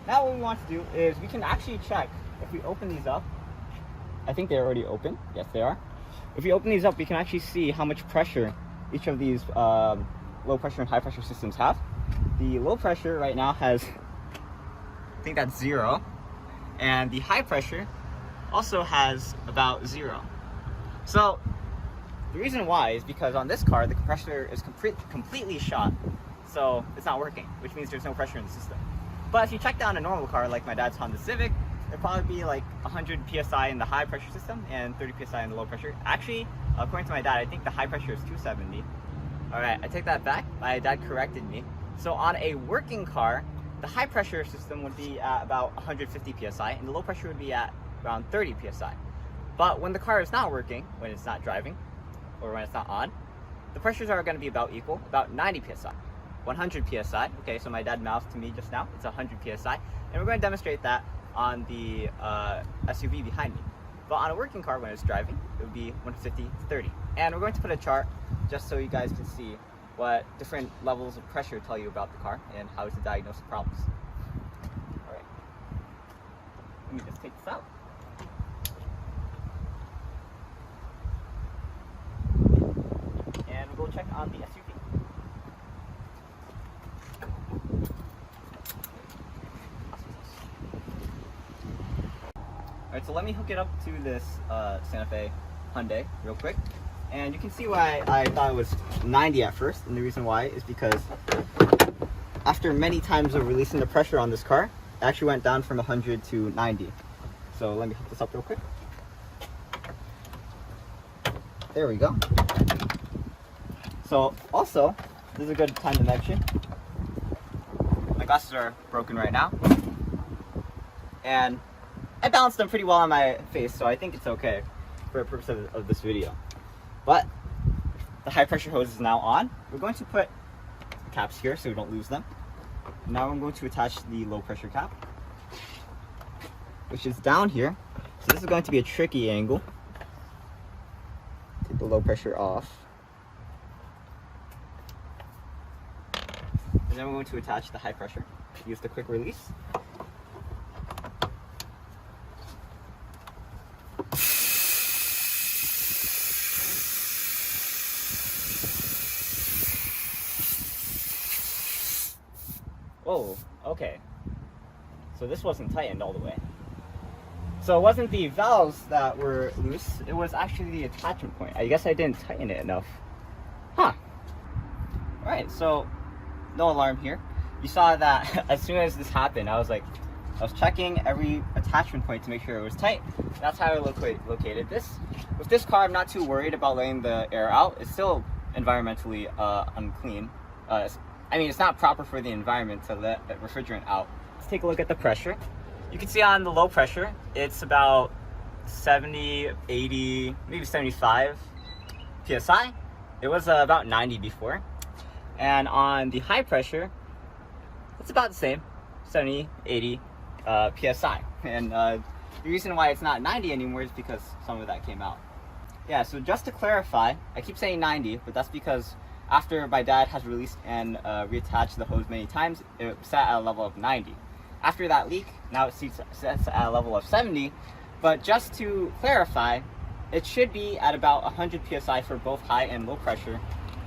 Now what we want to do is we can actually check if we open these up. I think they're already open. Yes, they are. If we open these up, we can actually see how much pressure each of these low pressure and high pressure systems have. The low pressure right now has, I think that's 0, and the high pressure also has about 0. So the reason why is because on this car the compressor is completely shot, so it's not working, which means there's no pressure in the system. But if you check down a normal car like my dad's Honda Civic, it'd probably be like 100 psi in the high pressure system and 30 psi in the low pressure. Actually, according to my dad, I think the high pressure is 270. Alright, I take that back. My dad corrected me. So on a working car, the high pressure system would be at about 150 psi and the low pressure would be at around 30 psi. But when the car is not working, when it's not driving, or when it's not on, the pressures are going to be about equal, about 90 psi. 100 psi, okay, so my dad mouthed to me just now, it's 100 psi, and we're going to demonstrate that on the SUV behind me. But on a working car, when it's driving, it would be 150 to 30. And we're going to put a chart just so you guys can see what different levels of pressure tell you about the car and how to diagnose the problems. Alright, let me just take this out. And we'll go check on the SUV. Alright, so let me hook it up to this Santa Fe Hyundai real quick. And you can see why I thought it was 90 at first, and the reason why is because after many times of releasing the pressure on this car, it actually went down from 100 to 90. So let me hook this up real quick. There we go. So also, this is a good time to mention, my glasses are broken right now, and I balanced them pretty well on my face, so I think it's okay for the purpose of this video. But the high pressure hose is now on. We're going to put the caps here so we don't lose them. Now I'm going to attach the low pressure cap, which is down here. So this is going to be a tricky angle. Take the low pressure off. And then we're going to attach the high pressure. Use the quick release. Oh, okay. So this wasn't tightened all the way. So it wasn't the valves that were loose, it was actually the attachment point. I guess I didn't tighten it enough. Huh. Alright, so no alarm here. You saw that as soon as this happened, I was checking every attachment point to make sure it was tight. That's how I located this. With this car, I'm not too worried about letting the air out. It's still environmentally unclean. I mean, it's not proper for the environment to let refrigerant out. Let's take a look at the pressure. You can see on the low pressure, it's about 70, 80, maybe 75 psi. It was about 90 before. And on the high pressure, it's about the same, 70, 80 psi. And the reason why it's not 90 anymore is because some of that came out. Yeah, so just to clarify, I keep saying 90, but that's because after my dad has released and reattached the hose many times, it sat at a level of 90. After that leak, now it sets at a level of 70, but just to clarify, it should be at about 100 psi for both high and low pressure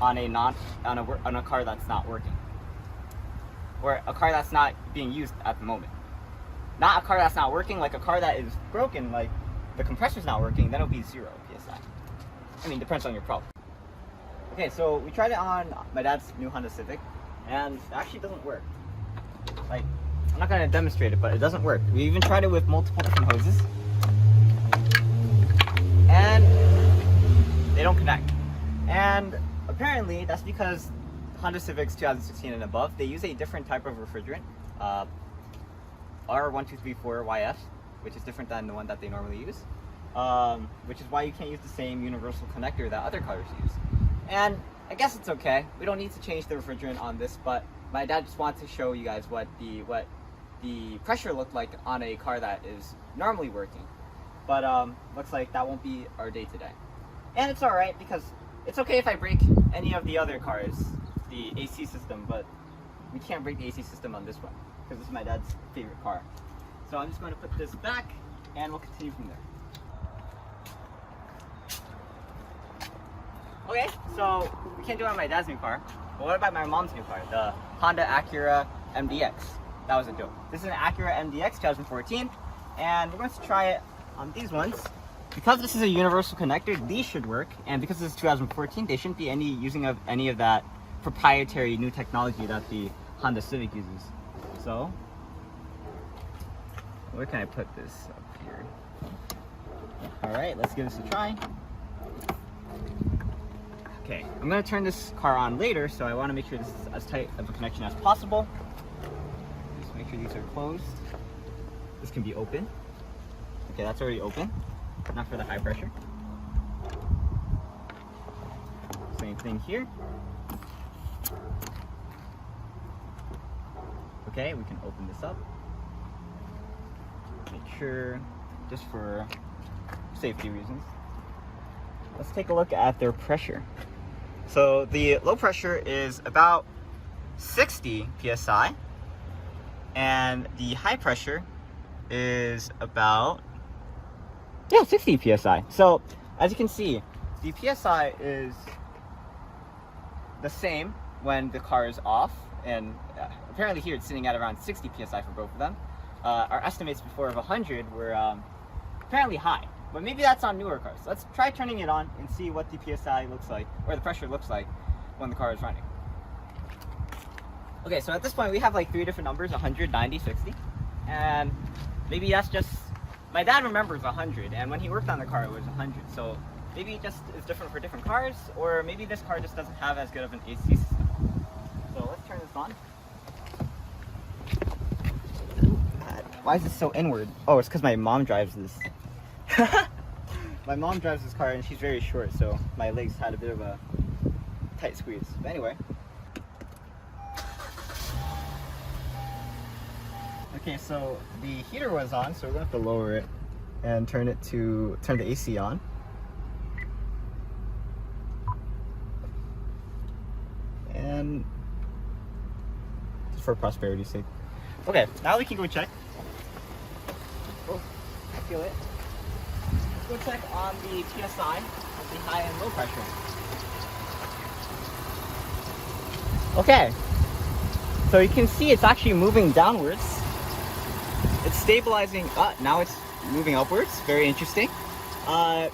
on a car that's not working, or a car that's not being used at the moment. Not a car that's not working, like a car that is broken, like the compressor's not working, then it'll be 0 psi. I mean, depends on your problem. Okay, so we tried it on my dad's new Honda Civic, and it actually doesn't work. Like, I'm not gonna demonstrate it, but it doesn't work. We even tried it with multiple different hoses, and they don't connect. And apparently, that's because Honda Civics 2016 and above, they use a different type of refrigerant, R1234YF, which is different than the one that they normally use, which is why you can't use the same universal connector that other cars use. And I guess it's okay. We don't need to change the refrigerant on this, but my dad just wanted to show you guys what the pressure looked like on a car that is normally working. But looks like that won't be our day today. And it's alright, because it's okay if I break any of the other cars, the AC system, but we can't break the AC system on this one, because this is my dad's favorite car. So I'm just going to put this back and we'll continue from there. Okay, so we can't do it on my dad's new car, but what about my mom's new car, the Hyundai Acura MDX? That was a joke. This is an Acura MDX 2014, and we're going to try it on these ones. Because this is a universal connector, these should work, and because this is 2014, they shouldn't be using any of that proprietary new technology that the Honda Civic uses. So, where can I put this up here? Alright, let's give this a try. Okay, I'm going to turn this car on later, so I want to make sure this is as tight of a connection as possible. Just make sure these are closed. This can be open. Okay, that's already open. Not for the high pressure. Same thing here. Okay, we can open this up. Make sure, just for safety reasons. Let's take a look at their pressure. So the low pressure is about 60 psi, and the high pressure is about 60 psi. So as you can see, the psi is the same when the car is off, and apparently here it's sitting at around 60 psi for both of them. Our estimates before of 100 were apparently high, but maybe that's on newer cars. Let's try turning it on and see what the psi looks like, or the pressure looks like when the car is running. Okay, so at this point we have like 3 different numbers: 100, 90, 60, and maybe that's just, my dad remembers 100, and when he worked on the car it was 100, so maybe it just is different for different cars, or maybe this car just doesn't have as good of an AC system. So let's turn this on. Why is this so inward? Oh, it's because my mom drives this. My mom drives this car and she's very short, so my legs had a bit of a tight squeeze. But anyway. Okay, so the heater was on, so we're going to have to lower it and turn the AC on. And just for prosperity's sake. Okay, now we can go check. Oh, I feel it. Let's go check on the PSI of the high and low pressure. Okay, so you can see it's actually moving downwards. It's stabilizing. Now it's moving upwards. Very interesting.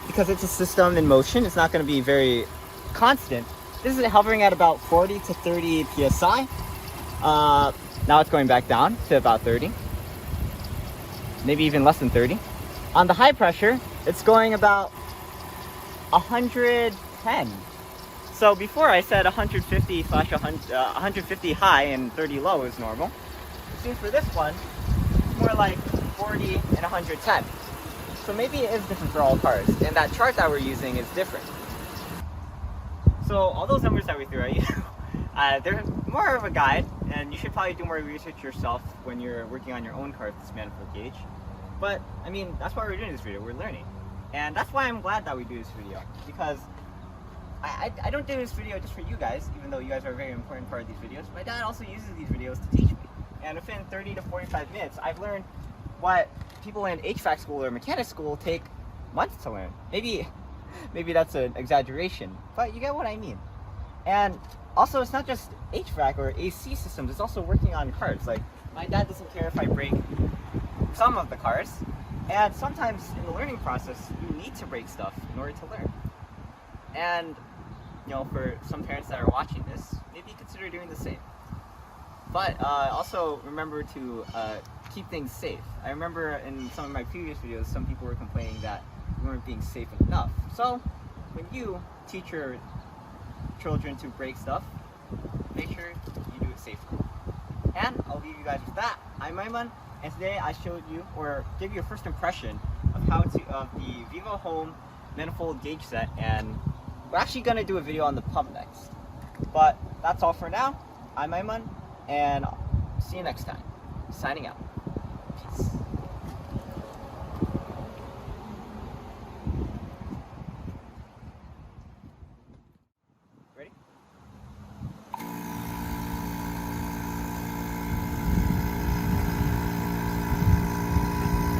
Because it's a system in motion, it's not going to be very constant. This is hovering at about 40 to 30 psi. Now it's going back down to about 30. Maybe even less than 30. On the high pressure, it's going about 110. So before I said 150 high and 30 low is normal. It seems for this one, it's more like 40 and 110. So maybe it is different for all cars, and that chart that we're using is different. So all those numbers that we threw at you, they're more of a guide, and you should probably do more research yourself when you're working on your own car with this manifold gauge. But I mean, that's why we're doing this video. We're learning, and that's why I'm glad that we do this video, because I don't do this video just for you guys, even though you guys are a very important part of these videos. My dad also uses these videos to teach me, and within 30 to 45 minutes, I've learned what people in HVAC school or mechanic school take months to learn. Maybe that's an exaggeration, but you get what I mean. And also, it's not just HVAC or AC systems, it's also working on cars. Like, my dad doesn't care if I break some of the cars, and sometimes in the learning process, you need to break stuff in order to learn. And, you know, for some parents that are watching this, maybe consider doing the same. But also remember to keep things safe. I remember in some of my previous videos, some people were complaining that we weren't being safe enough. So when you teach your children to break stuff, make sure you do it safely. And I'll leave you guys with that. I'm Aiman, and today I showed you, or gave you a first impression of the Vivo Home manifold gauge set, and we're actually going to do a video on the pump next. But that's all for now. I'm Aiman, and see you next time. Signing out. Peace. Ready?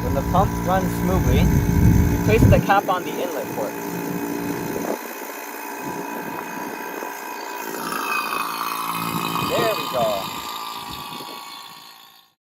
When the pump runs smoothly, you place the cap on the inlet port.